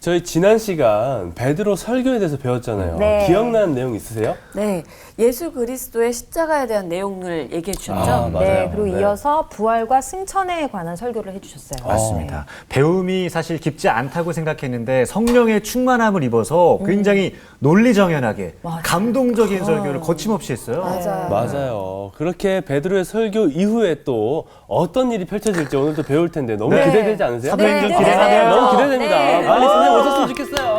저희 지난 시간 베드로 설교에 대해서 배웠잖아요. 네. 기억나는 내용 있으세요? 네, 예수 그리스도의 십자가에 대한 내용을 얘기해 주셨죠? 아, 맞아요. 네, 그리고 네. 이어서 부활과 승천에 관한 설교를 해주셨어요. 맞습니다. 배움이 사실 깊지 않다고 생각했는데 성령의 충만함을 입어서 굉장히 논리정연하게 맞아요. 감동적인 설교를 거침없이 했어요. 맞아요. 맞아요. 그렇게 베드로의 설교 이후에 또 어떤 일이 펼쳐질지 오늘 또 배울 텐데 너무 네. 기대되지 않으세요? 사도행전 네, 기대하네요. 너무 기대됩니다. 네. 빨리 선생님 오셨으면 좋겠어요.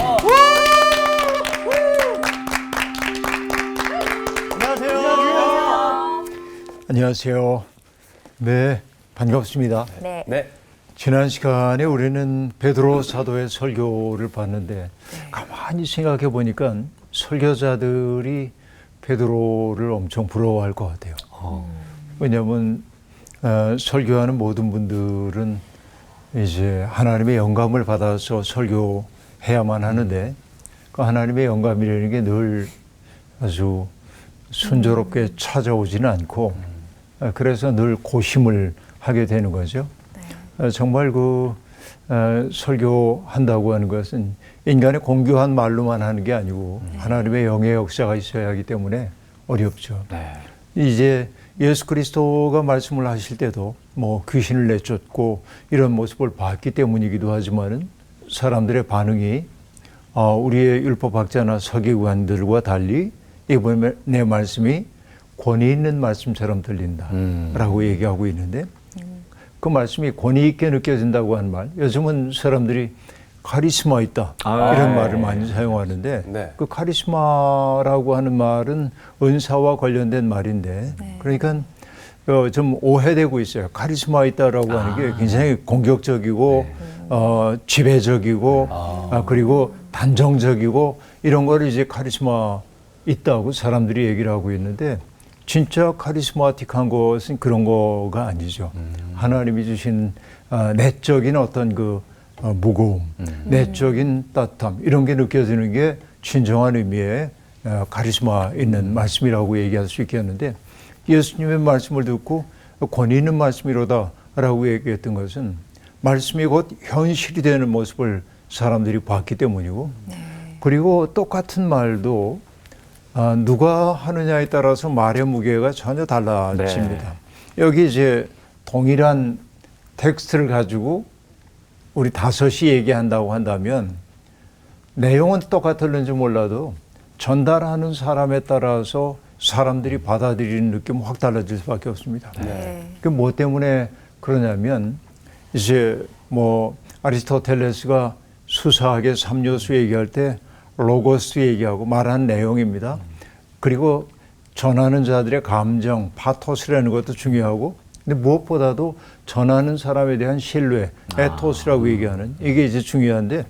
안녕하세요. 네, 반갑습니다. 네. 네. 지난 시간에 우리는 베드로 사도의 설교를 봤는데 가만히 생각해 보니까 설교자들이 베드로를 엄청 부러워할 것 같아요. 왜냐하면 설교하는 모든 분들은 이제 하나님의 영감을 받아서 설교해야만 하는데 그 하나님의 영감이라는 게 늘 아주 순조롭게 찾아오지는 않고 그래서 늘 고심을 하게 되는 거죠. 정말 설교한다고 하는 것은 인간의 공교한 말로만 하는 게 아니고 하나님의 영의 역사가 있어야 하기 때문에 어렵죠. 네. 이제 예수 그리스도가 말씀을 하실 때도 뭐 귀신을 내쫓고 이런 모습을 봤기 때문이기도 하지만은 사람들의 반응이 우리의 율법학자나 서기관들과 달리 이번에 내 말씀이 권위 있는 말씀처럼 들린다라고 얘기하고 있는데 그 말씀이 권위 있게 느껴진다고 하는 말, 요즘은 사람들이 카리스마 있다 이런 말을 많이 사용하는데 네. 그 카리스마라고 하는 말은 은사와 관련된 말인데 그러니까 좀 오해되고 있어요. 카리스마 있다라고 하는 게 굉장히 공격적이고 지배적이고 그리고 단정적이고 이런 거를 이제 카리스마 있다고 사람들이 얘기를 하고 있는데 진짜 카리스마틱한 것은 그런 거가 아니죠. 하나님이 주신 내적인 어떤 무거움, 내적인 따뜻함 이런 게 느껴지는 게 진정한 의미의 카리스마 있는 말씀이라고 얘기할 수 있겠는데 예수님의 말씀을 듣고 권위 있는 말씀이로다라고 얘기했던 것은 말씀이 곧 현실이 되는 모습을 사람들이 봤기 때문이고 그리고 똑같은 말도 누가 하느냐에 따라서 말의 무게가 전혀 달라집니다. 여기 이제 동일한 텍스트를 가지고 우리 다섯이 얘기한다고 한다면 내용은 똑같을는지 몰라도 전달하는 사람에 따라서 사람들이 받아들이는 느낌은 확 달라질 수밖에 없습니다. 그 뭐 때문에 그러냐면 이제 뭐 아리스토텔레스가 수사학의 3요소 얘기할 때 로고스 얘기하고 말하는 내용입니다. 그리고 전하는 자들의 감정, 파토스라는 것도 중요하고 근데 무엇보다도 전하는 사람에 대한 신뢰, 에토스라고 얘기하는 이게 이제 중요한데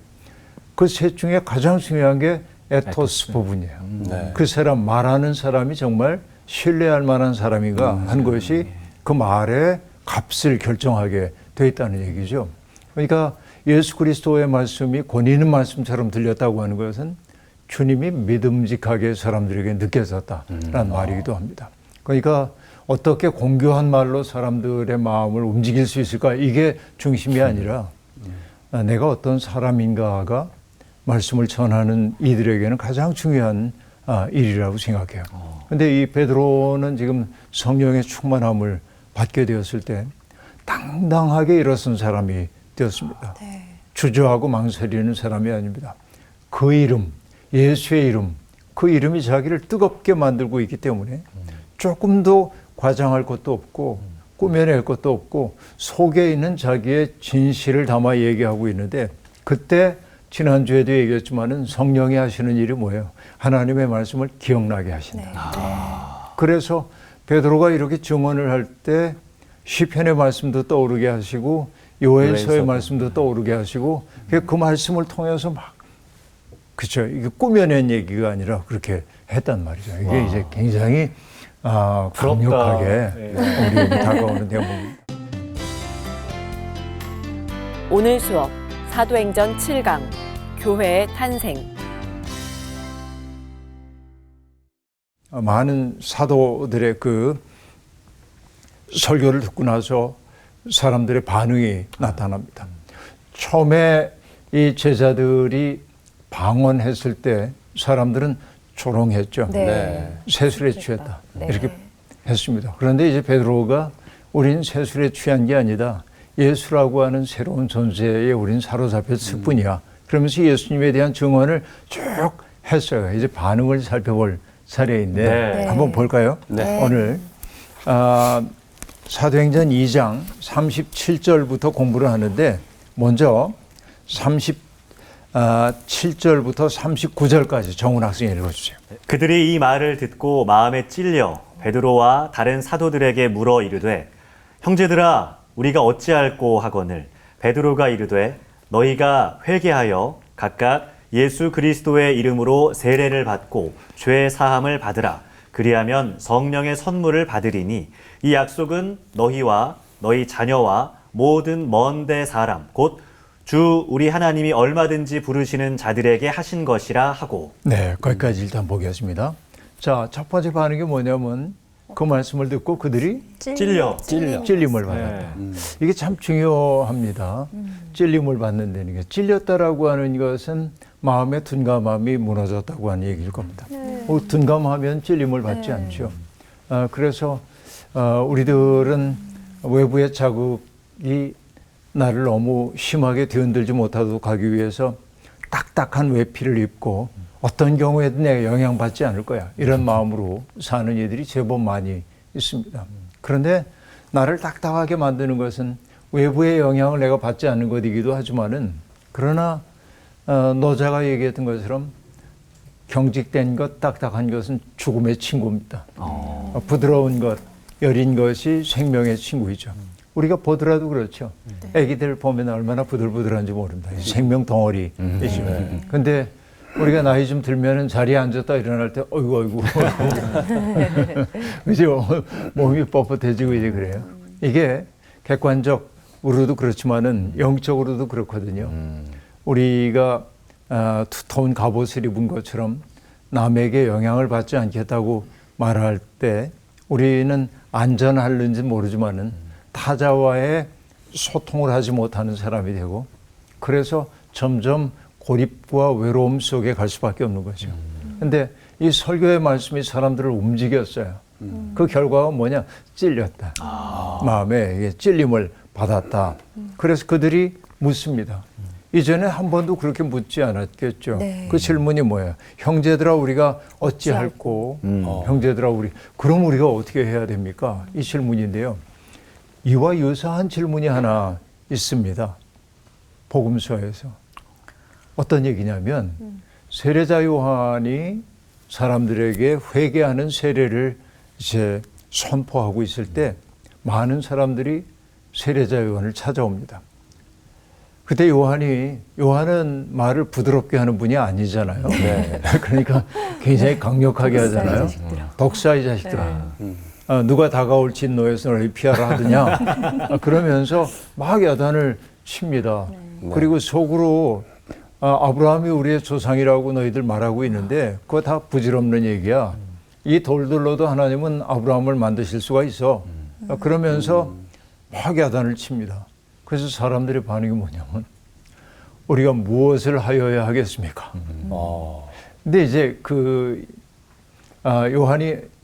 그 셋 중에 가장 중요한 게 에토스 부분이에요. 그 사람, 말하는 사람이 정말 신뢰할 만한 사람인가 한 것이 그 말의 값을 결정하게 돼 있다는 얘기죠. 그러니까 예수 그리스도의 말씀이 권위 있는 말씀처럼 들렸다고 하는 것은 주님이 믿음직하게 사람들에게 느껴졌다라는 말이기도 합니다. 그러니까 어떻게 공교한 말로 사람들의 마음을 움직일 수 있을까? 이게 중심이 아니라 내가 어떤 사람인가가 말씀을 전하는 이들에게는 가장 중요한 일이라고 생각해요. 그런데 이 베드로는 지금 성령의 충만함을 받게 되었을 때 당당하게 일어선 사람이 되었습니다. 주저하고 망설이는 사람이 아닙니다. 그 이름, 예수의 이름, 그 이름이 자기를 뜨겁게 만들고 있기 때문에 조금도 과장할 것도 없고 꾸며낼 것도 없고 속에 있는 자기의 진실을 담아 얘기하고 있는데 그때 지난주에도 얘기했지만은 성령이 하시는 일이 뭐예요? 하나님의 말씀을 기억나게 하신다. 그래서 베드로가 이렇게 증언을 할 때 시편의 말씀도 떠오르게 하시고 요엘서의 말씀도 떠오르게 하시고 그 말씀을 통해서 막 그렇죠. 이게 꾸며낸 얘기가 아니라 그렇게 했단 말이죠. 이게 이제 굉장히 강력하게 우리에게 다가오는 대목입니다. 오늘 수업 사도행전 7강 교회의 탄생. 많은 사도들의 그 설교를 듣고 나서 사람들의 반응이 나타납니다. 처음에 이 제자들이 방언했을 때 사람들은 조롱했죠. 네. 세술에 취했다. 네. 이렇게 했습니다. 그런데 이제 베드로가 우린 세술에 취한 게 아니다. 예수라고 하는 새로운 존재에 우린 사로잡혔을 뿐이야. 그러면서 예수님에 대한 증언을 쭉 했어요. 이제 반응을 살펴볼 차례인데 네. 한번 볼까요? 네. 오늘 사도행전 2장 37절부터 공부를 하는데 먼저 37절부터 39절까지 정훈 학생이 읽어주세요. 그들이 이 말을 듣고 마음에 찔려 베드로와 다른 사도들에게 물어 이르되 형제들아 우리가 어찌할꼬 하거늘 베드로가 이르되 너희가 회개하여 각각 예수 그리스도의 이름으로 세례를 받고 죄 사함을 받으라. 그리하면 성령의 선물을 받으리니 이 약속은 너희와 너희 자녀와 모든 먼데 사람 곧 주 우리 하나님이 얼마든지 부르시는 자들에게 하신 것이라 하고. 네, 거기까지 일단 보겠습니다. 자, 첫 번째 반응이 뭐냐면 그 말씀을 듣고 그들이 찔림을 받았다. 이게 참 중요합니다. 찔림을 받는다는 게 찔렸다라고 하는 것은 마음의 둔감함이 무너졌다고 하는 얘기일 겁니다. 둔감하면 찔림을 받지 않죠. 그래서 우리들은 외부의 자극이 나를 너무 심하게 뒤흔들지 못하도록 하기 위해서 딱딱한 외피를 입고 어떤 경우에도 내가 영향받지 않을 거야. 이런 마음으로 사는 이들이 제법 많이 있습니다. 그런데 나를 딱딱하게 만드는 것은 외부의 영향을 내가 받지 않는 것이기도 하지만은 그러나 노자가 얘기했던 것처럼 경직된 것, 딱딱한 것은 죽음의 친구입니다. 부드러운 것, 여린 것이 생명의 친구이죠. 우리가 보더라도 그렇죠. 애기들 보면 얼마나 부들부들한지 모릅니다. 생명 덩어리이죠. 근데 우리가 나이 좀 들면은 자리에 앉았다 일어날 때 어이구 그죠? 몸이 뻣뻣해지고 이제 그래요. 이게 객관적으로도 그렇지만은 영적으로도 그렇거든요. 우리가 두터운 갑옷을 입은 것처럼 남에게 영향을 받지 않겠다고 말할 때 우리는 안전할는지 모르지만은 타자와의 소통을 하지 못하는 사람이 되고 그래서 점점 고립과 외로움 속에 갈 수밖에 없는 거죠. 근데 이 설교의 말씀이 사람들을 움직였어요. 그 결과가 뭐냐? 찔렸다. 마음에 이게 찔림을 받았다. 그래서 그들이 묻습니다. 이전에 한 번도 그렇게 묻지 않았겠죠. 네. 그 질문이 뭐예요? 형제들아 우리가 어찌할꼬? 형제들아 그럼 우리가 어떻게 해야 됩니까? 이 질문인데요. 이와 유사한 질문이 하나 있습니다. 복음서에서. 어떤 얘기냐면 세례자 요한이 사람들에게 회개하는 세례를 이제 선포하고 있을 때 많은 사람들이 세례자 요한을 찾아옵니다. 그때 요한은 말을 부드럽게 하는 분이 아니잖아요. 네. 그러니까 굉장히 강력하게 하잖아요. 독사의 자식들아. 누가 다가올 진노에서 너희 피하라 하더냐. 그러면서 막 야단을 칩니다. 그리고 속으로 아브라함이 우리의 조상이라고 너희들 말하고 있는데 그거 다 부질없는 얘기야. 이 돌들로도 하나님은 아브라함을 만드실 수가 있어. 그러면서 막 야단을 칩니다. 그래서 사람들의 반응이 뭐냐면 우리가 무엇을 하여야 하겠습니까? 근데 이제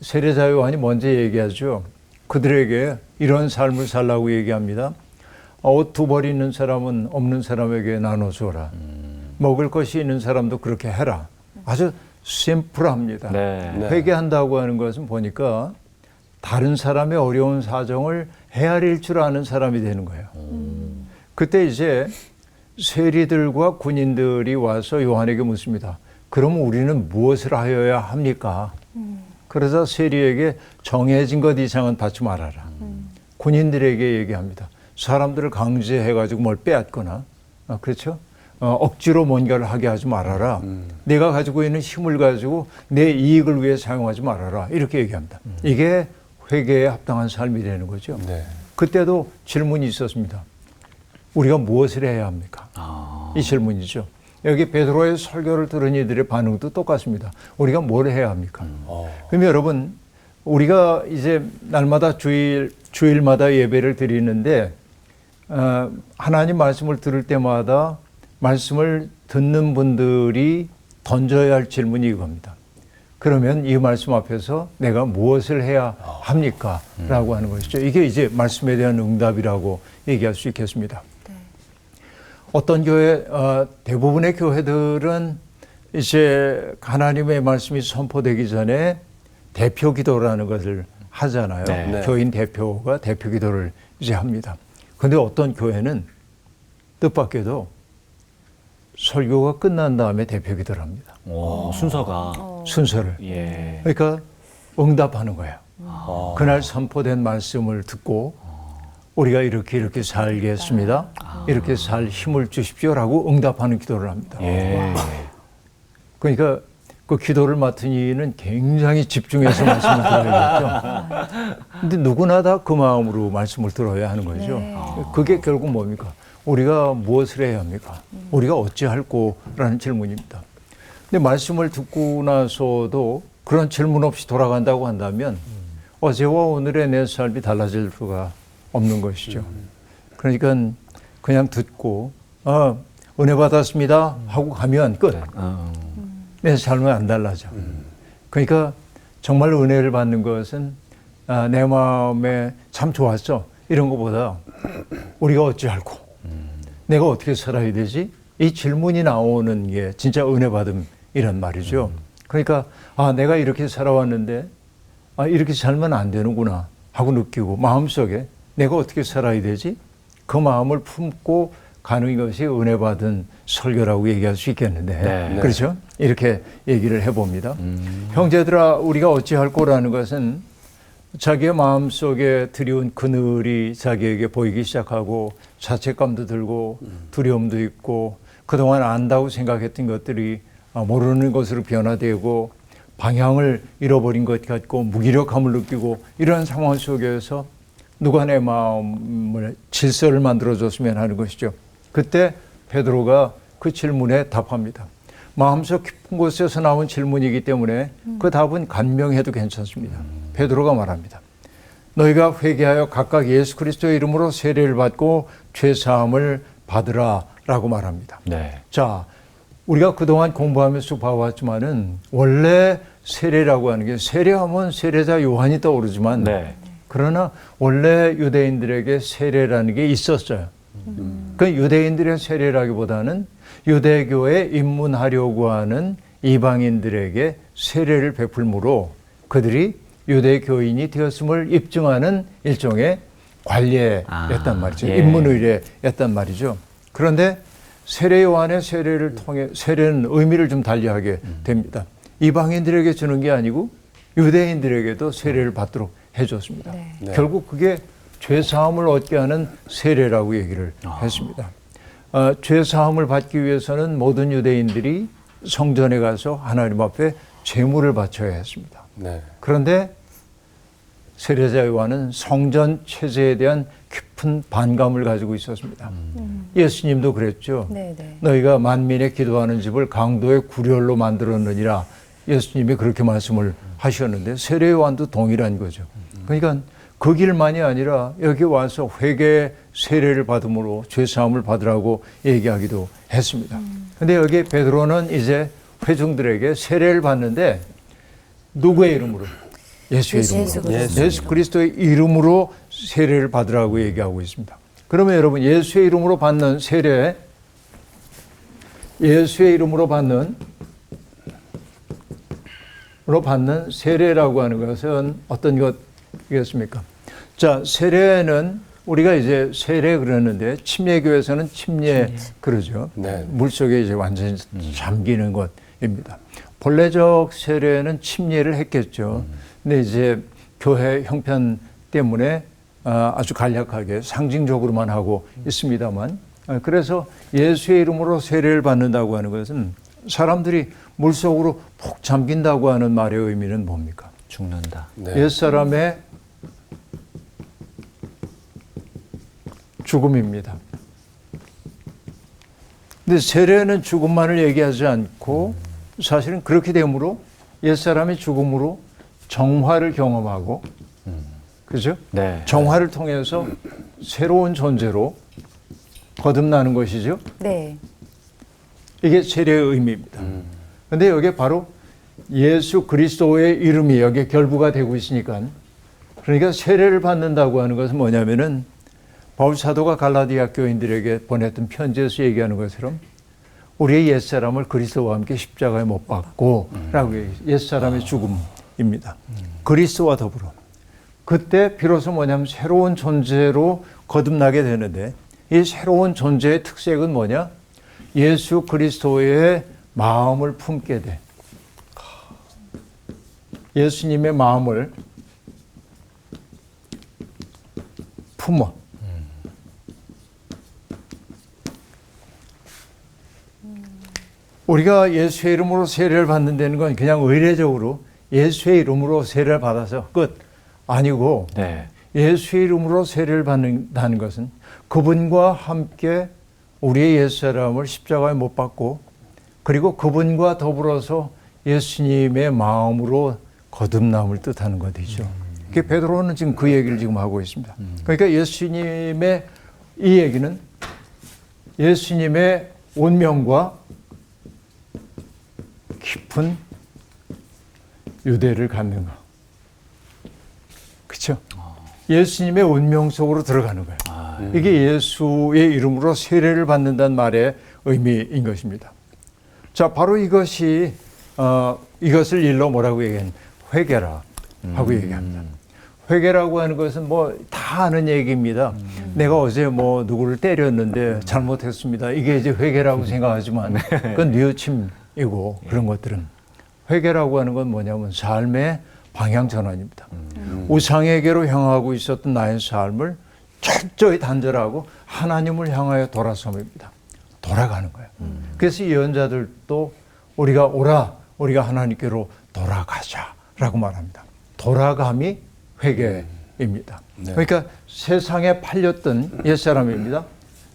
세례자 요한이 먼저 얘기하죠. 그들에게 이런 삶을 살라고 얘기합니다. 옷 두 벌 있는 사람은 없는 사람에게 나눠주어라. 먹을 것이 있는 사람도 그렇게 해라. 아주 심플합니다. 네. 회개한다고 하는 것은 보니까 다른 사람의 어려운 사정을 헤아릴 줄 아는 사람이 되는 거예요. 그때 이제 세리들과 군인들이 와서 요한에게 묻습니다. 그럼 우리는 무엇을 하여야 합니까? 그래서 세리에게 정해진 것 이상은 받지 말아라. 군인들에게 얘기합니다. 사람들을 강제해가지고 뭘 빼앗거나, 그렇죠? 억지로 뭔가를 하게 하지 말아라. 내가 가지고 있는 힘을 가지고 내 이익을 위해 사용하지 말아라. 이렇게 얘기합니다. 이게 회개에 합당한 삶이 되는 거죠. 네. 그때도 질문이 있었습니다. 우리가 무엇을 해야 합니까? 이 질문이죠. 여기 베드로의 설교를 들은 이들의 반응도 똑같습니다. 우리가 뭘 해야 합니까? 그럼 여러분, 우리가 이제 날마다 주일마다 예배를 드리는데 하나님 말씀을 들을 때마다 말씀을 듣는 분들이 던져야 할 질문이 이겁니다. 그러면 이 말씀 앞에서 내가 무엇을 해야 합니까? 라고 하는 것이죠. 이게 이제 말씀에 대한 응답이라고 얘기할 수 있겠습니다. 어떤 교회, 대부분의 교회들은 이제 하나님의 말씀이 선포되기 전에 대표 기도라는 것을 하잖아요. 네. 교인 대표가 대표 기도를 이제 합니다. 그런데 어떤 교회는 뜻밖에도 설교가 끝난 다음에 대표 기도를 합니다. 순서가. 순서를. 예. 그러니까 응답하는 거예요. 아. 그날 선포된 말씀을 듣고 우리가 이렇게 살겠습니다. 이렇게 살 힘을 주십시오라고 응답하는 기도를 합니다. 예. 그러니까 그 기도를 맡은 이는 굉장히 집중해서 말씀을 들어야겠죠. 근데 누구나 다 그 마음으로 말씀을 들어야 하는 거죠. 그게 결국 뭡니까? 우리가 무엇을 해야 합니까? 우리가 어찌할꼬라는 질문입니다. 근데 말씀을 듣고 나서도 그런 질문 없이 돌아간다고 한다면 어제와 오늘의 내 삶이 달라질 수가 없는 것이죠. 그러니까 그냥 듣고 은혜 받았습니다 하고 가면 끝. 내 삶은 안 달라져. 그러니까 정말 은혜를 받는 것은 내 마음에 참 좋았어 이런 것보다 우리가 어찌할꼬 내가 어떻게 살아야 되지? 이 질문이 나오는 게 진짜 은혜 받음이란 말이죠. 그러니까 내가 이렇게 살아왔는데 이렇게 살면 안 되는구나 하고 느끼고 마음속에 내가 어떻게 살아야 되지? 그 마음을 품고 가는 것이 은혜 받은 설교라고 얘기할 수 있겠는데 네. 그렇죠? 이렇게 얘기를 해봅니다. 형제들아 우리가 어찌할 거라는 것은 자기의 마음속에 드리운 그늘이 자기에게 보이기 시작하고 자책감도 들고 두려움도 있고 그동안 안다고 생각했던 것들이 모르는 것으로 변화되고 방향을 잃어버린 것 같고 무기력함을 느끼고 이러한 상황 속에서 누가 내 마음을 질서를 만들어줬으면 하는 것이죠. 그때 베드로가 그 질문에 답합니다. 마음속 깊은 곳에서 나온 질문이기 때문에 그 답은 간명해도 괜찮습니다. 베드로가 말합니다. 너희가 회개하여 각각 예수 그리스도의 이름으로 세례를 받고 죄사함을 받으라 라고 말합니다. 네. 자, 우리가 그동안 공부하면서 봐왔지만은 원래 세례라고 하는 게 세례하면 세례자 요한이 떠오르지만 네. 그러나 원래 유대인들에게 세례라는 게 있었어요. 그 유대인들의 세례라기보다는 유대교에 입문하려고 하는 이방인들에게 세례를 베풀므로 그들이 유대교인이 되었음을 입증하는 일종의 관례였단 말이죠. 예. 입문의례였단 말이죠. 그런데 세례 요한의 세례를 통해 세례는 의미를 좀 달리하게 됩니다. 이방인들에게 주는 게 아니고 유대인들에게도 세례를 받도록 해줬습니다. 네. 결국 그게 죄사함을 얻게 하는 세례라고 얘기를 했습니다. 죄사함을 받기 위해서는 모든 유대인들이 성전에 가서 하나님 앞에 제물을 바쳐야 했습니다. 네. 그런데 세례자 요한은 성전 체제에 대한 깊은 반감을 가지고 있었습니다. 예수님도 그랬죠. 네네. 너희가 만민의 기도하는 집을 강도의 구렬로 만들었느니라. 예수님이 그렇게 말씀을 하셨는데 세례 요한도 동일한 거죠. 그러니까 그 길만이 아니라 여기 와서 회개 세례를 받음으로 죄사함을 받으라고 얘기하기도 했습니다. 그런데 여기 베드로는 이제 회중들에게 세례를 받는데 누구의 이름으로? 예수의 이름으로. 예수 그리스도의 이름으로 세례를 받으라고 얘기하고 있습니다. 그러면 여러분 예수의 이름으로 받는 세례, 예수의 이름으로 받는 세례라고 하는 것은 어떤 것이겠습니까? 자, 세례는 우리가 이제 세례 그러는데 침례교에서는 침례 그러죠. 네. 물속에 이제 완전히 잠기는 것입니다. 본래적 세례는 침례를 했겠죠. 근데 이제 교회 형편 때문에 아주 간략하게 상징적으로만 하고 있습니다만 그래서 예수의 이름으로 세례를 받는다고 하는 것은 사람들이 물속으로 푹 잠긴다고 하는 말의 의미는 뭡니까? 죽는다. 네. 옛사람의 죽음입니다. 근데 세례는 죽음만을 얘기하지 않고 사실은 그렇게 되므로 옛사람의 죽음으로 정화를 경험하고 그죠? 네. 정화를 통해서 새로운 존재로 거듭나는 것이죠. 네. 이게 세례의 의미입니다. 근데 여기에 바로 예수 그리스도의 이름이 여기에 결부가 되고 있으니까, 그러니까 세례를 받는다고 하는 것은 뭐냐면은 바울 사도가 갈라디아 교인들에게 보냈던 편지에서 얘기하는 것처럼 우리의 옛사람을 그리스도와 함께 십자가에 못 박고 라고 옛사람의 죽음입니다. 그리스도와 더불어. 그때 비로소 뭐냐면 새로운 존재로 거듭나게 되는데, 이 새로운 존재의 특색은 뭐냐? 예수 그리스도의 마음을 품게 돼. 예수님의 마음을 품어. 우리가 예수의 이름으로 세례를 받는다는 건 그냥 의례적으로 예수의 이름으로 세례를 받아서 끝 아니고, 네. 예수의 이름으로 세례를 받는다는 것은 그분과 함께 우리의 옛사람을 십자가에 못 박고, 그리고 그분과 더불어서 예수님의 마음으로 거듭남을 뜻하는 것이죠. 베드로는 지금 그 얘기를 지금 하고 있습니다. 그러니까 예수님의 이 얘기는 예수님의 운명과 깊은 유대를 갖는 거. 그렇죠? 예수님의 운명 속으로 들어가는 거예요. 이게 예수의 이름으로 세례를 받는다는 말의 의미인 것입니다. 자, 바로 이것이 이것을 일러 뭐라고 얘기하는 회개라 하고 얘기합니다. 회개라고 하는 것은 뭐 다 아는 얘기입니다. 내가 어제 뭐 누구를 때렸는데 잘못했습니다. 이게 이제 회개라고 생각하지만 그건 뉘우침이고, 그런 것들은 회개라고 하는 건 뭐냐면 삶의 방향 전환입니다. 우상에게로 향하고 있었던 나의 삶을 철저히 단절하고 하나님을 향하여 돌아섬입니다. 돌아가는 거예요. 그래서 예언자들도 우리가 오라, 우리가 하나님께로 돌아가자라고 말합니다. 돌아감이 회개입니다. 네. 그러니까 세상에 팔렸던 옛사람입니다.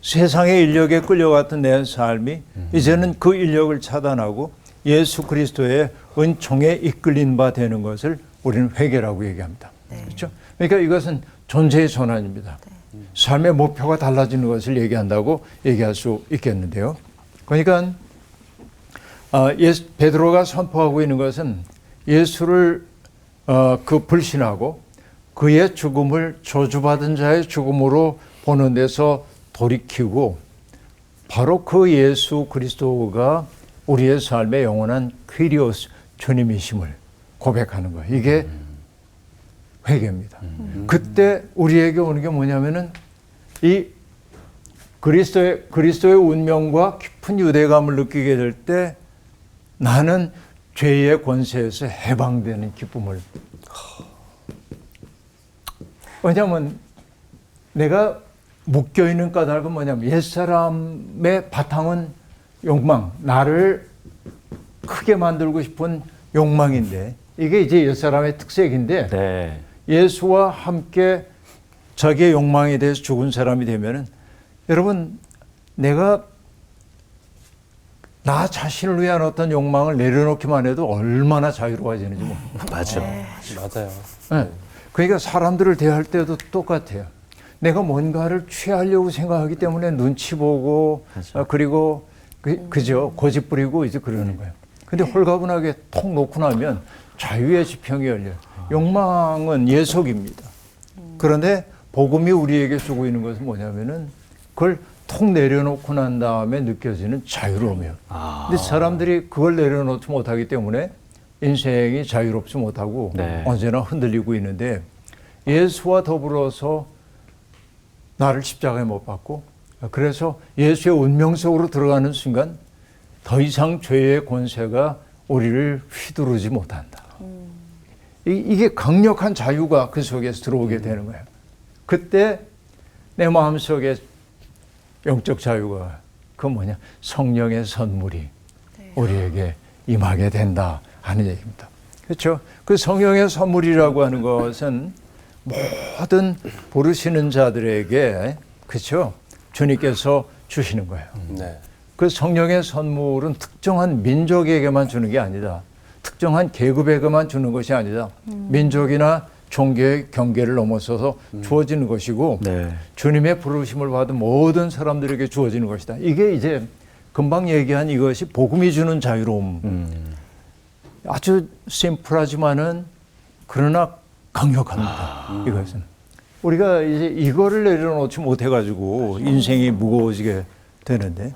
세상의 인력에 끌려갔던 내 삶이 이제는 그 인력을 차단하고 예수 그리스도의 은총에 이끌린 바 되는 것을 우리는 회개라고 얘기합니다. 그렇죠? 그러니까 이것은 존재의 전환입니다. 삶의 목표가 달라지는 것을 얘기한다고 얘기할 수 있겠는데요. 그러니까 베드로가 선포하고 있는 것은 예수를 불신하고 그의 죽음을 저주받은 자의 죽음으로 보는 데서 돌이키고, 바로 그 예수 그리스도가 우리의 삶의 영원한 퀴리오스 주님이심을 고백하는 거예요. 이게 회개입니다. 그때 우리에게 오는 게 뭐냐면은 이 그리스도의 운명과 깊은 유대감을 느끼게 될 때 나는 죄의 권세에서 해방되는 기쁨을. 왜냐하면 내가 묶여있는 까닭은 뭐냐면 옛사람의 바탕은 욕망, 나를 크게 만들고 싶은 욕망인데, 이게 이제 옛사람의 특색인데, 네. 예수와 함께 자기의 욕망에 대해서 죽은 사람이 되면은, 여러분, 내가 나 자신을 위한 어떤 욕망을 내려놓기만 해도 얼마나 자유로워지는지 뭐. 맞아. 맞아요. 네. 그러니까 사람들을 대할 때도 똑같아요. 내가 뭔가를 취하려고 생각하기 때문에 눈치 보고, 그리고 그죠, 고집 부리고 이제 그러는 거예요. 근데 홀가분하게 톡 놓고 나면 자유의 지평이 열려요. 욕망은 예속입니다. 그런데 복음이 우리에게 주고 있는 것은 뭐냐면은 그걸 톡 내려놓고 난 다음에 느껴지는 자유로움이에요. 근데 사람들이 그걸 내려놓지 못하기 때문에 인생이 자유롭지 못하고 네. 언제나 흔들리고 있는데, 예수와 더불어서 나를 십자가에 못 박고, 그래서 예수의 운명 속으로 들어가는 순간 더 이상 죄의 권세가 우리를 휘두르지 못한다. 이게 강력한 자유가 그 속에서 들어오게 되는 거예요. 그때 내 마음속에 영적 자유가, 그 뭐냐, 성령의 선물이 우리에게 임하게 된다 하는 얘기입니다. 그렇죠? 그 성령의 선물이라고 하는 것은 모든 부르시는 자들에게, 그렇죠, 주님께서 주시는 거예요. 네. 그 성령의 선물은 특정한 민족에게만 주는 게 아니다. 특정한 계급에게만 주는 것이 아니다. 민족이나 종교의 경계를 넘어서서 주어지는 것이고, 네. 주님의 부르심을 받은 모든 사람들에게 주어지는 것이다. 이게 이제 금방 얘기한 이것이 복음이 주는 자유로움. 아주 심플하지만은 그러나 강력합니다. 이것은 우리가 이제 이거를 내려놓지 못해가지고 인생이 무거워지게 되는데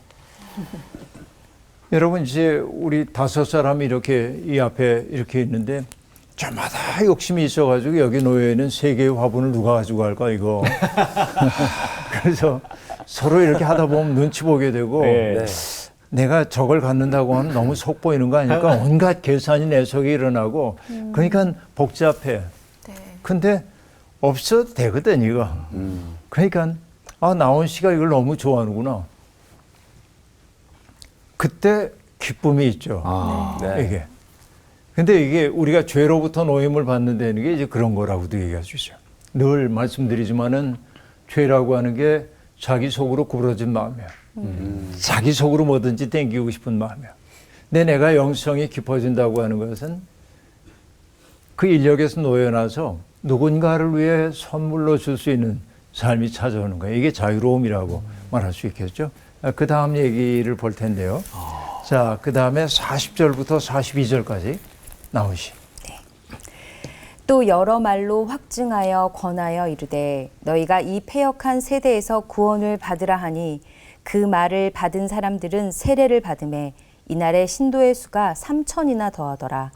여러분 이제 우리 5사람이 이렇게 이 앞에 이렇게 있는데 저마다 욕심이 있어가지고 여기 놓여 있는 3개의 화분을 누가 가지고 갈까 이거. 그래서 서로 이렇게 하다 보면 눈치 보게 되고 네. 내가 저걸 갖는다고 하면 너무 속 보이는 거 아닐까 온갖 계산이 내 속에 일어나고 그러니까 복잡해. 네. 근데 없어도 되거든 이거. 그러니까 아 나온 씨가 이걸 너무 좋아하는구나. 그때 기쁨이 있죠. 네. 이게. 근데 이게 우리가 죄로부터 노임을 받는다는 게 이제 그런 거라고도 얘기할 수 있어요. 늘 말씀드리지만은 죄라고 하는 게 자기 속으로 구부러진 마음이야. 자기 속으로 뭐든지 땡기고 싶은 마음이야. 근데 내가 영성이 깊어진다고 하는 것은 그 인력에서 놓여나서 누군가를 위해 선물로 줄 수 있는 삶이 찾아오는 거예요. 이게 자유로움이라고 말할 수 있겠죠. 그 다음 얘기를 볼 텐데요. 자, 그 다음에 40절부터 42절까지 나오시. 또 여러 말로 확증하여 권하여 이르되 너희가 이 패역한 세대에서 구원을 받으라 하니 그 말을 받은 사람들은 세례를 받음에 이날에 신도의 수가 3천이나 더하더라.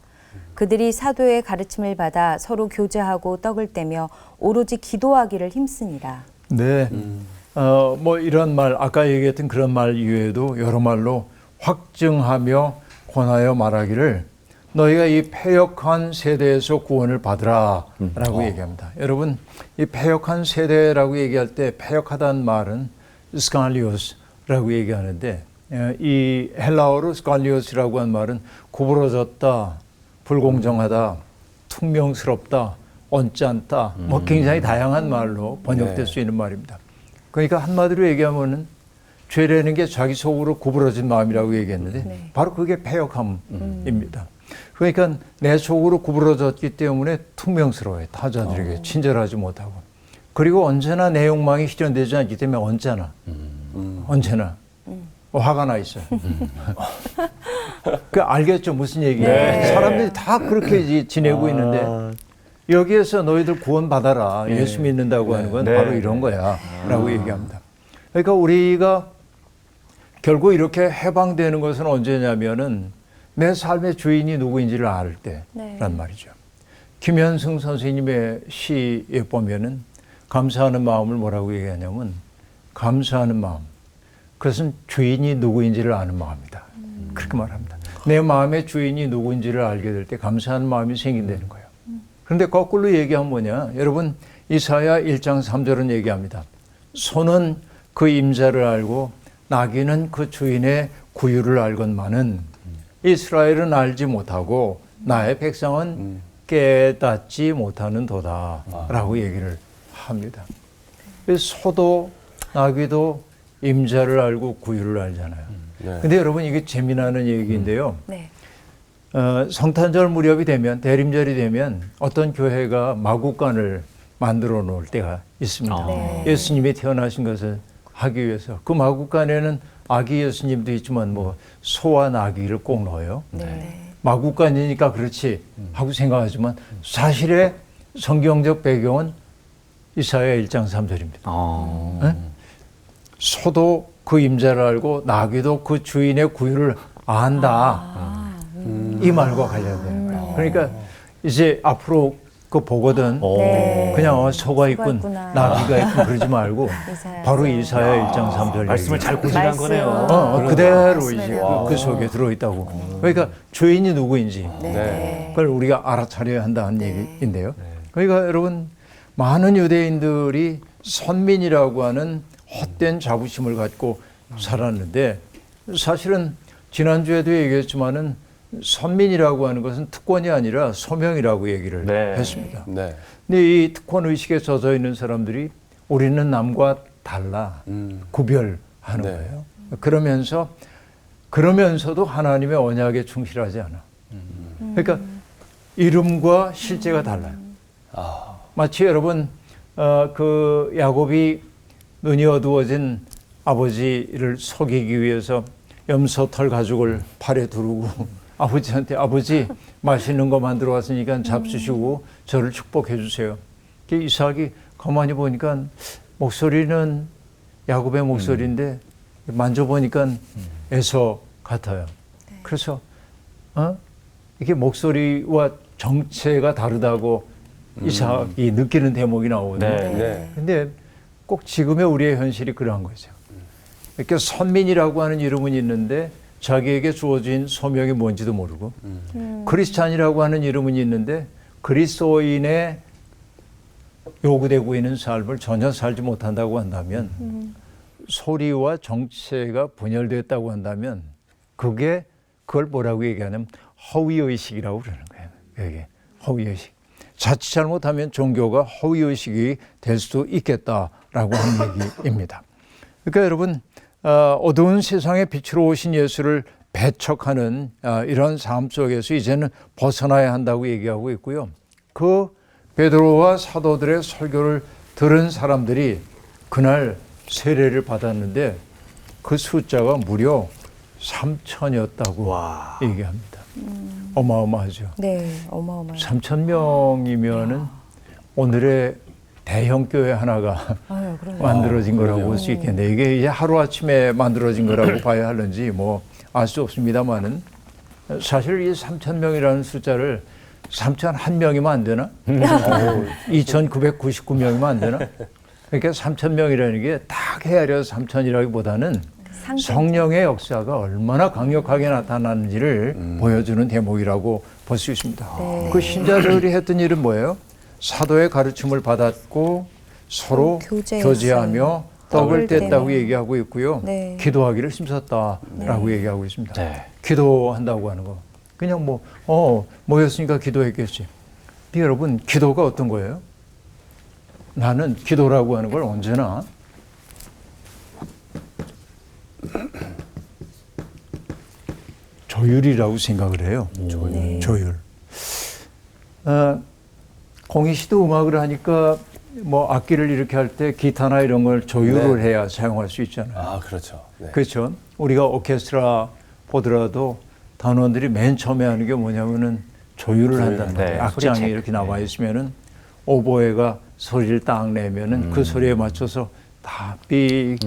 그들이 사도의 가르침을 받아 서로 교제하고 떡을 떼며 오로지 기도하기를 힘쓰니라. 네. 뭐 이런 말, 아까 얘기했던 그런 말 이외에도 여러 말로 확증하며 권하여 말하기를 너희가 이 패역한 세대에서 구원을 받으라 라고 얘기합니다. 여러분, 이 패역한 세대라고 얘기할 때 패역하다는 말은 스칼리오스라고 얘기하는데 이 헬라어로 스칼리오스라고 한 말은 구부러졌다, 불공정하다, 퉁명스럽다, 언짢다, 뭐 굉장히 다양한 말로 번역될 수 있는 말입니다. 그러니까 한마디로 얘기하면은 죄라는 게 자기 속으로 구부러진 마음이라고 얘기했는데 바로 그게 패역함입니다. 그러니까 내 속으로 구부러졌기 때문에 퉁명스러워요. 타자들에게 친절하지 못하고. 그리고 언제나 내 욕망이 실현되지 않기 때문에 언제나 화가 나 있어요. 그 알겠죠? 무슨 얘기예요? 네. 사람들이 다 그렇게 지내고 있는데 여기에서 너희들 구원받아라. 예수 믿는다고 하는 건 바로 이런 거야. 라고 얘기합니다. 그러니까 우리가 결국 이렇게 해방되는 것은 언제냐면은 내 삶의 주인이 누구인지를 알 때란 말이죠. 김현승 선생님의 시에 보면은 감사하는 마음을 뭐라고 얘기하냐면 감사하는 마음. 그것은 주인이 누구인지를 아는 마음이다. 그렇게 말합니다. 내 마음의 주인이 누구인지를 알게 될 때 감사하는 마음이 생긴다는 거예요. 그런데 거꾸로 얘기하면 뭐냐. 여러분 이사야 1장 3절은 얘기합니다. 소는 그 임자를 알고 나귀는 그 주인의 구유를 알건만은 이스라엘은 알지 못하고 나의 백성은 깨닫지 못하는 도다 라고 얘기를 합니다. 소도 나귀도 임자를 알고 구유를 알잖아요. 근데 여러분 이게 재미나는 얘기인데요. 네. 성탄절 무렵이 되면 대림절이 되면 어떤 교회가 마구간을 만들어 놓을 때가 있습니다. 네. 예수님이 태어나신 것을 하기 위해서 그 마구간에는 아기 예수님도 있지만 뭐 소와 나귀를 꼭 넣어요. 네. 마구간이니까 그렇지 하고 생각하지만 사실의 성경적 배경은 이사야 1장 3절입니다. 네? 소도 그 임자를 알고 나귀도 그 주인의 구유를 안다. 이 말과 관련된 거예요. 그러니까 이제 앞으로 그 보거든 네. 그냥 소가 있군 있구나. 나귀가 있군 그러지 말고 이사야. 바로 이사야 1장 3절 말씀을 잘 고집한 말씀. 거네요. 그대로 말씀에 이제 대한 그 속에 들어있다고. 그러니까 주인이 누구인지 그걸 우리가 알아차려야 한다는 얘기인데요. 그러니까 여러분 많은 유대인들이 선민이라고 하는 헛된 자부심을 갖고 살았는데 사실은 지난주에도 얘기했지만은 선민이라고 하는 것은 특권이 아니라 소명이라고 얘기를 했습니다. 네. 근데 이 특권 의식에 젖어 있는 사람들이 우리는 남과 달라 구별하는 거예요. 그러면서도 하나님의 언약에 충실하지 않아. 그러니까 이름과 실제가 달라요. 마치 여러분 그 야곱이 눈이 어두워진 아버지를 속이기 위해서 염소털 가죽을 팔에 두르고 아버지한테 아버지 맛있는 거 만들어 왔으니까 잡수시고 저를 축복해 주세요. 이삭이 가만히 보니까 목소리는 야곱의 목소리인데 만져보니까 에서 같아요. 그래서 이게 목소리와 정체가 다르다고 이삭이 느끼는 대목이 나오거든요. 네. 근데 꼭 지금의 우리의 현실이 그러한 거죠. 이렇게 선민이라고 하는 이름은 있는데 자기에게 주어진 소명이 뭔지도 모르고 크리스찬이라고 하는 이름은 있는데 그리스도인의 요구되고 있는 삶을 전혀 살지 못한다고 한다면 소리와 정체가 분열됐다고 한다면 그걸 뭐라고 얘기하냐면 허위의식이라고 그러는 거예요. 이게 허위의식. 자칫 잘못하면 종교가 허위의식이 될 수도 있겠다라고 하는 얘기입니다. 그러니까 여러분 어두운 세상에 빛으로 오신 예수를 배척하는 이런 삶 속에서 이제는 벗어나야 한다고 얘기하고 있고요. 그 베드로와 사도들의 설교를 들은 사람들이 그날 세례를 받았는데 그 숫자가 무려 3,000이었다고 얘기합니다. 어마어마하죠. 네, 어마어마해요. 3,000명이면은 오늘의 대형 교회 하나가 아유, 그럼요. 만들어진 거라고 볼 수 있겠네요. 이게 이제 하루아침에 만들어진 거라고 봐야 하는지 뭐 알 수 없습니다만은 사실 이 3,000명이라는 숫자를 3,001명이면 안 되나? 2,999명이면 안 되나? 그러니까 3,000명이라는 게 딱 헤아려서 3,000이라기보다는 성령의 역사가 얼마나 강력하게 나타나는지를 보여주는 대목이라고 볼 수 있습니다. 네. 그 신자들이 했던 일은 뭐예요? 사도의 가르침을 받았고 서로 교제했어요. 교제하며 떡을 떡을 뗐다고 떼며. 얘기하고 있고요. 네. 기도하기를 힘썼다라고 얘기하고 있습니다. 네. 기도한다고 하는 거. 그냥 모였으니까 기도했겠지. 근데 여러분, 기도가 어떤 거예요? 나는 기도라고 하는 걸 언제나 조율이라고 생각을 해요. 조율. 공희 씨도 음악을 하니까 뭐 악기를 이렇게 할 때 기타나 이런 걸 조율을 네. 해야 사용할 수 있잖아요. 아, 그렇죠. 네. 그렇죠. 우리가 오케스트라 보더라도 단원들이 맨 처음에 하는 게 뭐냐면은 조율을 한다는 거예요. 네, 악장이 소리 이렇게 체크. 나와 있으면은 오보에가 소리를 딱 내면은 그 소리에 맞춰서 다 삑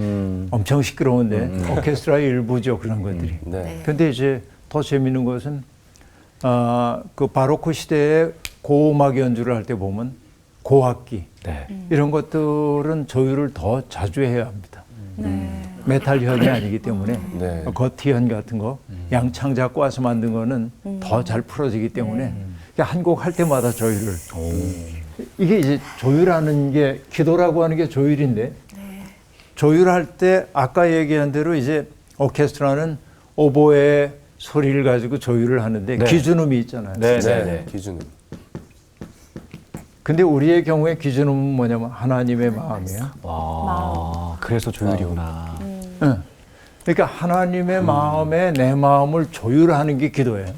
엄청 시끄러운데 오케스트라의 일부죠, 그런 것들이. 네. 근데 이제 더 재밌는 것은 그 바로크 시대의 고음악 연주를 할 때 보면 고악기 네. 이런 것들은 조율을 더 자주 해야 합니다. 메탈현이 아니기 때문에 네. 거티현 같은 거 양창자 꽈서 만든 거는 더 잘 풀어지기 때문에 한 곡 할 때마다 조율을 이게 이제 조율하는 게 기도라고 하는 게 조율인데 조율할 때 아까 얘기한 대로 이제 오케스트라는 오보의 소리를 가지고 조율을 하는데 네. 기준음이 있잖아요. 네. 네. 기준은. 근데 우리의 경우에 기준음은 뭐냐면 하나님의 마음이에요. 와, 그래서 조율이구나. 응. 그러니까 하나님의 마음에 내 마음을 조율하는 게 기도예요.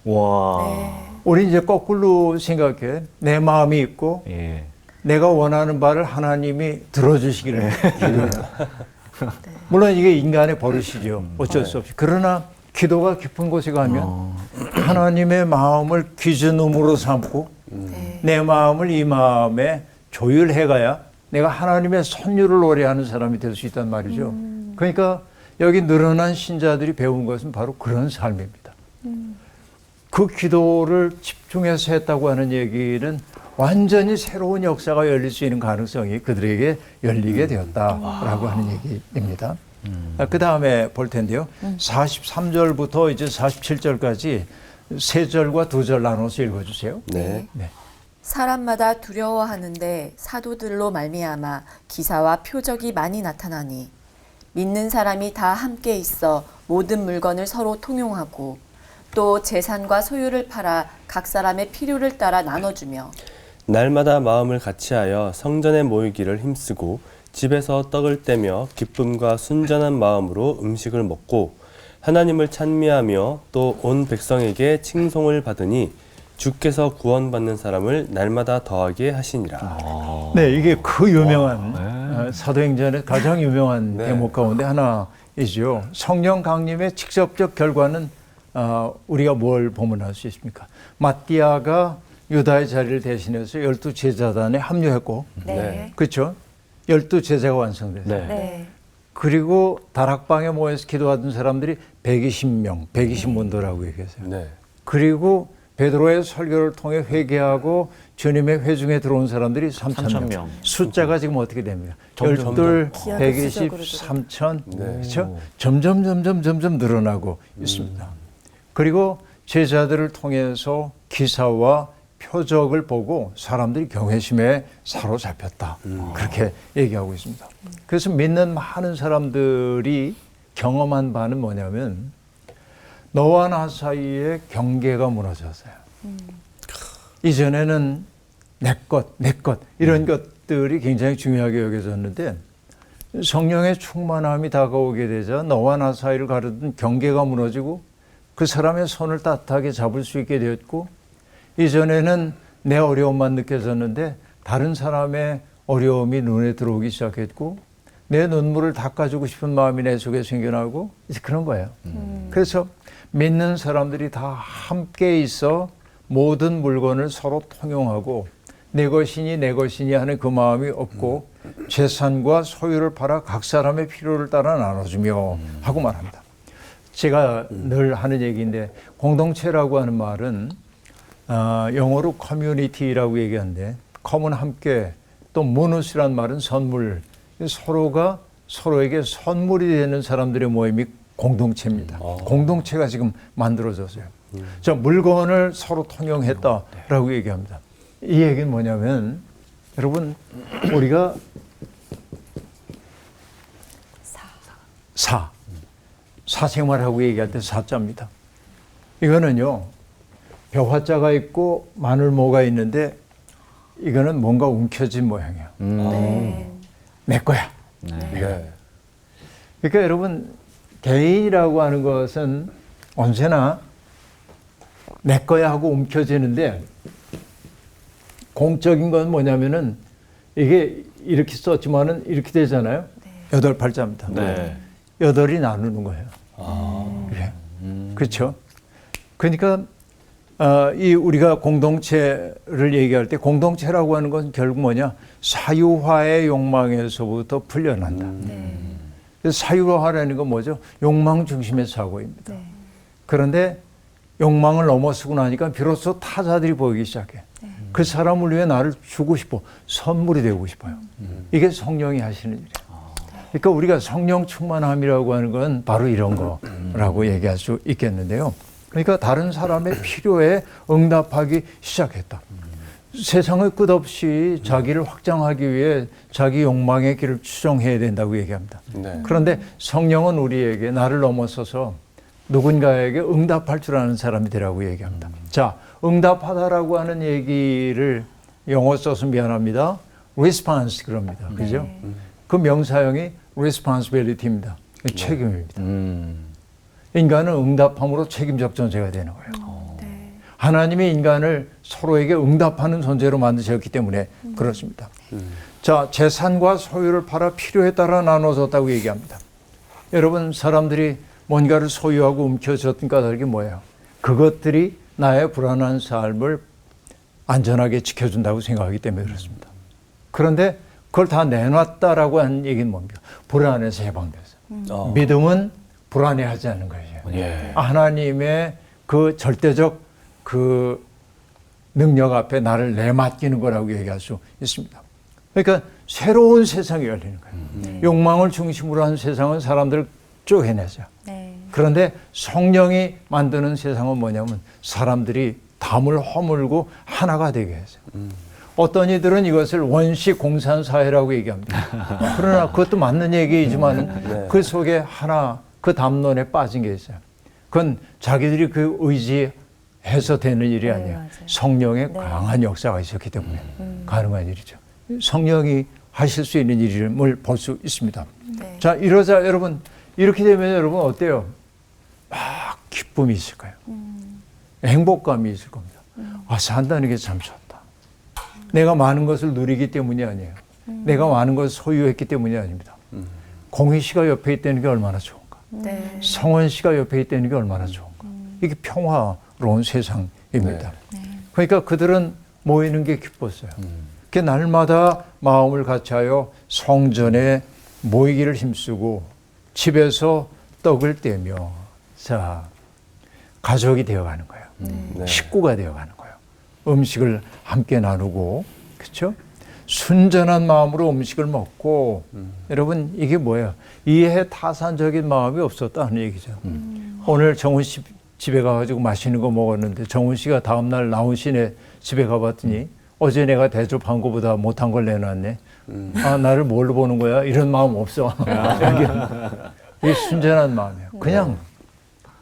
와. 우리 이제 거꾸로 생각해. 내 마음이 있고 예. 내가 원하는 바를 하나님이 들어주시기를 기도해요. 물론 이게 인간의 버릇이죠. 어쩔 수 없이. 그러나 기도가 깊은 곳에 가면 하나님의 마음을 기준음으로 삼고 내 마음을 이 마음에 조율해가야 내가 하나님의 선율을 노래하는 사람이 될 수 있단 말이죠. 그러니까 여기 늘어난 신자들이 배운 것은 바로 그런 삶입니다. 그 기도를 집중해서 했다고 하는 얘기는 완전히 새로운 역사가 열릴 수 있는 가능성이 그들에게 열리게 되었다라고 하는 얘기입니다. 그 다음에 볼 텐데요. 43절부터 이제 47절까지 3절과 2절 나눠서 읽어주세요. 네. 사람마다 두려워하는데 사도들로 말미암아 기사와 표적이 많이 나타나니 믿는 사람이 다 함께 있어 모든 물건을 서로 통용하고 또 재산과 소유를 팔아 각 사람의 필요를 따라 나눠주며 날마다 마음을 같이하여 성전에 모이기를 힘쓰고 집에서 떡을 떼며 기쁨과 순전한 마음으로 음식을 먹고 하나님을 찬미하며 또 온 백성에게 칭송을 받으니 주께서 구원받는 사람을 날마다 더하게 하시니라. 네, 이게 그 유명한 사도행전의 가장 유명한 네. 대목 가운데 하나 이죠. 성령 강림의 직접적 결과는 우리가 뭘 보문할 수 있습니까? 마띠아가 유다의 자리를 대신해서 12제자단에 합류했고, 네. 그렇죠? 12제자가 완성됐어요. 네. 그리고 다락방에 모여서 기도하던 사람들이 120명, 120문도라고 얘기했어요. 네. 그리고 베드로의 설교를 통해 회개하고 주님의 회중에 들어온 사람들이 3,000명. 3,000명. 숫자가 지금 어떻게 됩니까? 점점 12, 기하급 120, 수적으로 3,000. 네. 그렇죠? 점점 늘어나고 있습니다. 그리고 제자들을 통해서 기사와 표적을 보고 사람들이 경외심에 사로잡혔다. 그렇게 얘기하고 있습니다. 그래서 믿는 많은 사람들이 경험한 바는 뭐냐면 너와 나 사이에 경계가 무너졌어요. 이전에는 내 것 이런 것들이 굉장히 중요하게 여겨졌는데 성령의 충만함이 다가오게 되자 너와 나 사이를 가르던 경계가 무너지고 그 사람의 손을 따뜻하게 잡을 수 있게 되었고 이전에는 내 어려움만 느껴졌는데 다른 사람의 어려움이 눈에 들어오기 시작했고 내 눈물을 닦아주고 싶은 마음이 내 속에 생겨나고 이제 그런 거예요. 그래서 믿는 사람들이 다 함께 있어 모든 물건을 서로 통용하고 내 것이니 하는 그 마음이 없고 재산과 소유를 팔아 각 사람의 필요를 따라 나눠주며 하고 말합니다. 제가 늘 하는 얘기인데 공동체라고 하는 말은 영어로 커뮤니티라고 얘기하는데 커문 함께 또 모누스란 말은 선물 서로가 서로에게 선물이 되는 사람들의 모임이 공동체입니다. 공동체가 지금 만들어졌어요. 자, 물건을 서로 통용했다라고 얘기합니다. 이 얘기는 뭐냐면 여러분 우리가 사생활하고 얘기할 때 사자입니다. 이거는요 벼화자가 있고 마늘모가 있는데 이거는 뭔가 움켜진 모양이야. 내 거야. 네. 그러니까 여러분 개인이라고 하는 것은 언제나 내 거야 하고 움켜지는데 공적인 건 뭐냐면은 이게 이렇게 썼지만은 이렇게 되잖아요. 여덟 팔자입니다. 네. 여덟이 나누는 거예요. 그래. 그렇죠. 그러니까 이 우리가 공동체를 얘기할 때 공동체라고 하는 것은 결국 뭐냐 사유화의 욕망에서부터 풀려난다. 그래서 사유화라는 건 뭐죠? 욕망 중심의 사고입니다. 그런데 욕망을 넘어서고 나니까 비로소 타자들이 보이기 시작해. 그 사람을 위해 나를 주고 싶어. 선물이 되고 싶어요. 이게 성령이 하시는 일이에요. 그러니까 우리가 성령 충만함이라고 하는 건 바로 이런 거라고 얘기할 수 있겠는데요. 그러니까 다른 사람의 필요에 응답하기 시작했다. 세상의 끝없이 자기를 확장하기 위해 자기 욕망의 길을 추종해야 된다고 얘기합니다. 네. 그런데 성령은 우리에게 나를 넘어서서 누군가에게 응답할 줄 아는 사람이 되라고 얘기합니다. 자, 응답하다라고 하는 얘기를 영어 써서 미안합니다. response 그럽니다. 그죠? 그 명사형이 responsibility입니다. 책임입니다. 인간은 응답함으로 책임적 존재가 되는 거예요. 하나님이 인간을 서로에게 응답하는 존재로 만드셨기 때문에 그렇습니다. 자, 재산과 소유를 팔아 필요에 따라 나눠졌다고 얘기합니다. 여러분, 사람들이 뭔가를 소유하고 움켜쥐었던 까닭이 뭐예요? 그것들이 나의 불안한 삶을 안전하게 지켜준다고 생각하기 때문에 그렇습니다. 그런데 그걸 다 내놨다라고 하는 얘기는 뭡니까? 불안에서 해방돼서. 믿음은 불안해하지 않는 거예요. 예. 하나님의 그 절대적 그 능력 앞에 나를 내맡기는 거라고 얘기할 수 있습니다. 그러니까 새로운 세상이 열리는 거예요. 욕망을 중심으로 한 세상은 사람들을 쪼개내죠. 그런데 성령이 만드는 세상은 뭐냐면 사람들이 담을 허물고 하나가 되게 해서 어떤 이들은 이것을 원시 공산사회라고 얘기합니다. 그러나 그것도 맞는 얘기이지만 그 속에 하나 그 담론에 빠진 게 있어요. 그건 자기들이 그 의지해서 되는 일이 아니에요. 맞아요. 성령의 강한 역사가 있었기 때문에 가능한 일이죠. 성령이 하실 수 있는 일임을 볼 수 있습니다. 자, 이러자 여러분 이렇게 되면 여러분 어때요? 막 기쁨이 있을 거예요. 행복감이 있을 겁니다. 아, 산다는 게 참 좋다. 내가 많은 것을 누리기 때문이 아니에요. 내가 많은 것을 소유했기 때문이 아닙니다. 공희 씨가 옆에 있다는 게 얼마나 좋은 네. 성원 씨가 옆에 있다는 게 얼마나 좋은가. 이게 평화로운 세상입니다. 그러니까 그들은 모이는 게 기뻤어요. 그 날마다 마음을 같이하여 성전에 모이기를 힘쓰고 집에서 떡을 떼며 자 가족이 되어가는 거예요. 네. 식구가 되어가는 거예요. 음식을 함께 나누고 그렇죠? 순전한 마음으로 음식을 먹고 여러분 이게 뭐예요? 이해 타산적인 마음이 없었다는 얘기죠. 오늘 정훈 씨 집에 가가지고 맛있는 거 먹었는데 정훈 씨가 다음날 나훈 씨네 집에 가봤더니 어제 내가 대접한 거보다 못한 걸 내놨네. 아 나를 뭘로 보는 거야? 이런 마음 없어. 이게 순전한 마음이에요. 그냥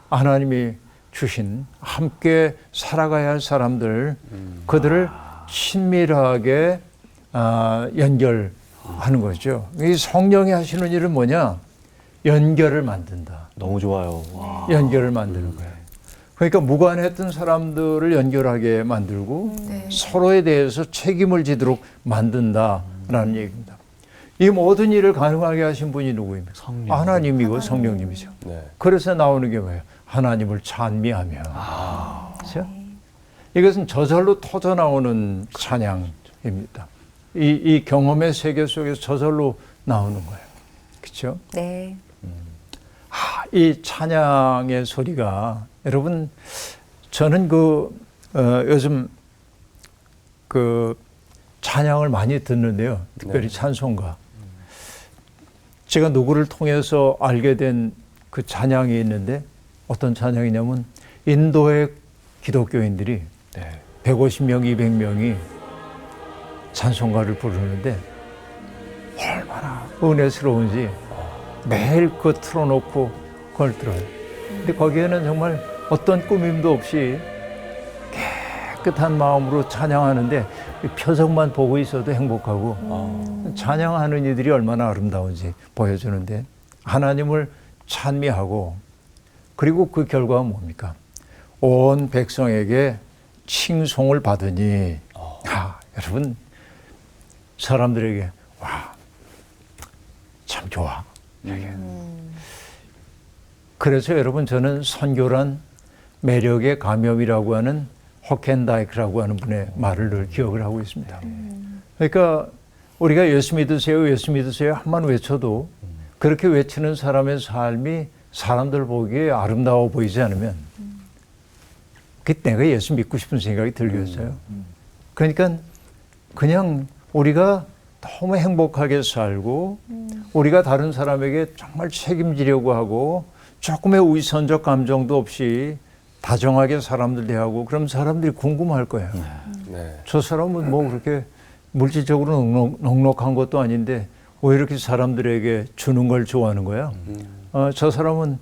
하나님이 주신 함께 살아가야 할 사람들 그들을 친밀하게 연결하는 거죠. 이 성령이 하시는 일은 뭐냐? 연결을 만든다. 너무 좋아요. 와. 연결을 만드는 거예요. 그러니까 무관했던 사람들을 연결하게 만들고 서로에 대해서 책임을 지도록 만든다라는 얘기입니다. 이 모든 일을 가능하게 하신 분이 누구입니까? 성령. 하나님이고 성령님이죠. 네. 그래서 나오는 게 뭐예요? 하나님을 찬미하며. 그렇죠? 이것은 저절로 터져 나오는 찬양입니다. 이 경험의 세계 속에서 저절로 나오는 거예요. 그렇죠? 네. 이 찬양의 소리가 여러분 저는 요즘 찬양을 많이 듣는데요. 특별히 찬송가. 제가 누구를 통해서 알게 된 그 찬양이 있는데 어떤 찬양이냐면 인도의 기독교인들이 150명, 200명이 찬송가를 부르는데 얼마나 은혜스러운지 매일 그거 틀어놓고 그걸 들어요. 근데 거기에는 정말 어떤 꾸밈도 없이 깨끗한 마음으로 찬양하는데 표정만 보고 있어도 행복하고 찬양하는 이들이 얼마나 아름다운지 보여주는데 하나님을 찬미하고 그리고 그 결과가 뭡니까? 온 백성에게 칭송을 받으니 여러분 사람들에게 와 참 좋아. 그래서 여러분 저는 선교란 매력의 감염이라고 하는 호켄다이크라고 하는 분의 말을 늘 기억을 하고 있습니다. 그러니까 우리가 예수 믿으세요, 예수 믿으세요 한번 외쳐도 그렇게 외치는 사람의 삶이 사람들 보기에 아름다워 보이지 않으면 내가 예수 믿고 싶은 생각이 들겠어요. 그러니까 그냥 우리가 너무 행복하게 살고 우리가 다른 사람에게 정말 책임지려고 하고 조금의 위선적 감정도 없이 다정하게 사람들 대하고 그럼 사람들이 궁금할 거예요. 네. 저 사람은 뭐 그렇게 물질적으로 넉넉한 것도 아닌데 왜 이렇게 사람들에게 주는 걸 좋아하는 거야? 저 사람은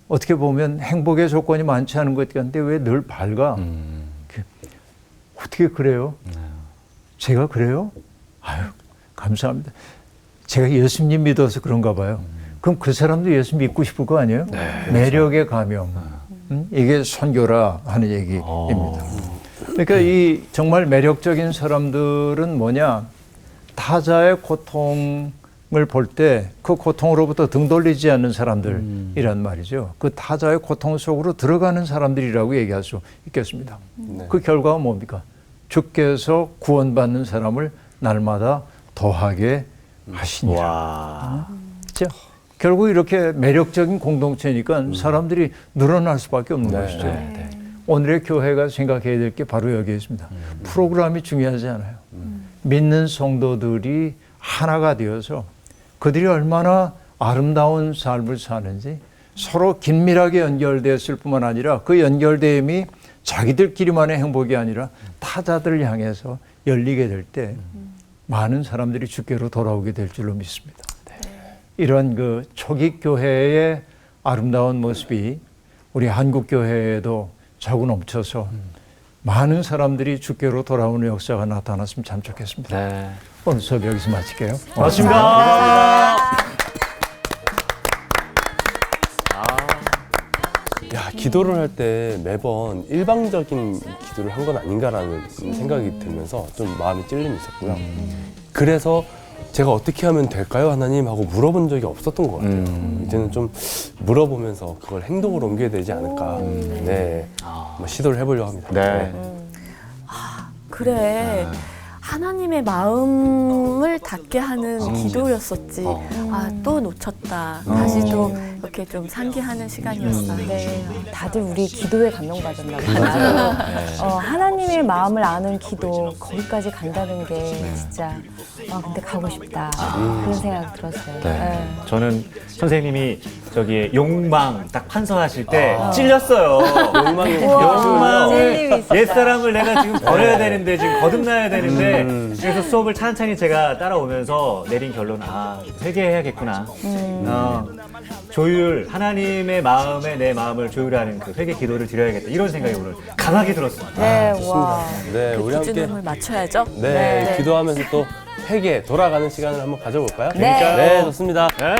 어떻게 보면 행복의 조건이 많지 않은 것 같은데 왜 늘 밝아? 어떻게 그래요? 제가 그래요? 아유, 감사합니다. 제가 예수님 믿어서 그런가 봐요. 그럼 그 사람도 예수 믿고 싶을 거 아니에요? 매력의 감염. 이게 선교라 하는 얘기입니다. 그러니까 이 정말 매력적인 사람들은 뭐냐? 타자의 고통을 볼 때 그 고통으로부터 등 돌리지 않는 사람들이란 말이죠. 그 타자의 고통 속으로 들어가는 사람들이라고 얘기할 수 있겠습니다. 그 결과가 뭡니까? 주께서 구원받는 사람을 날마다 더하게 하시니라. 와. 자, 결국 이렇게 매력적인 공동체니까 사람들이 늘어날 수밖에 없는 것이죠. 오늘의 교회가 생각해야 될 게 바로 여기에 있습니다. 프로그램이 중요하지 않아요. 믿는 성도들이 하나가 되어서 그들이 얼마나 아름다운 삶을 사는지 서로 긴밀하게 연결되었을 뿐만 아니라 그 연결됨이 자기들끼리만의 행복이 아니라 타자들을 향해서 열리게 될 때 많은 사람들이 주께로 돌아오게 될 줄로 믿습니다. 이런 그 초기 교회의 아름다운 모습이 우리 한국 교회에도 자꾸 넘쳐서 많은 사람들이 주께로 돌아오는 역사가 나타났으면 참 좋겠습니다. 네. 오늘 수업 여기서 마칠게요. 고맙습니다. 야, 기도를 할 때 매번 일방적인 기도를 한 건 아닌가라는 생각이 들면서 좀 마음이 찔림이 있었고요. 그래서 제가 어떻게 하면 될까요, 하나님? 하고 물어본 적이 없었던 것 같아요. 이제는 좀 물어보면서 그걸 행동으로 옮겨야 되지 않을까. 네, 한번 시도를 해보려고 합니다. 네. 그래. 하나님의 마음을 닿게 하는 기도였었지. 아, 또 놓쳤다. 다시 또 이렇게 좀 상기하는 시간이었어. 네, 다들 우리 기도에 감동받았나 봐요. 하나님의 마음을 아는 기도 거기까지 간다는 게 진짜 근데 가고 싶다 그런 생각 들었어요. 네. 저는 선생님이 저기 욕망 딱 판서하실 때 찔렸어요. 욕망이 욕망을 옛사람을 내가 지금 버려야 되는데 지금 거듭나야 되는데 그래서 수업을 찬찬히 제가 따라오면서 내린 결론은 회개해야겠구나. 조율 하나님의 마음에 내 마음을 조율하는 그 회개 기도를 드려야겠다 이런 생각이 오늘 강하게 들었습니다. 네, 와. 네, 우리 함께 기준음을 맞춰야죠. 네, 기도하면서 또 회개 돌아가는 시간을 한번 가져볼까요? 네. 네, 좋습니다. 네.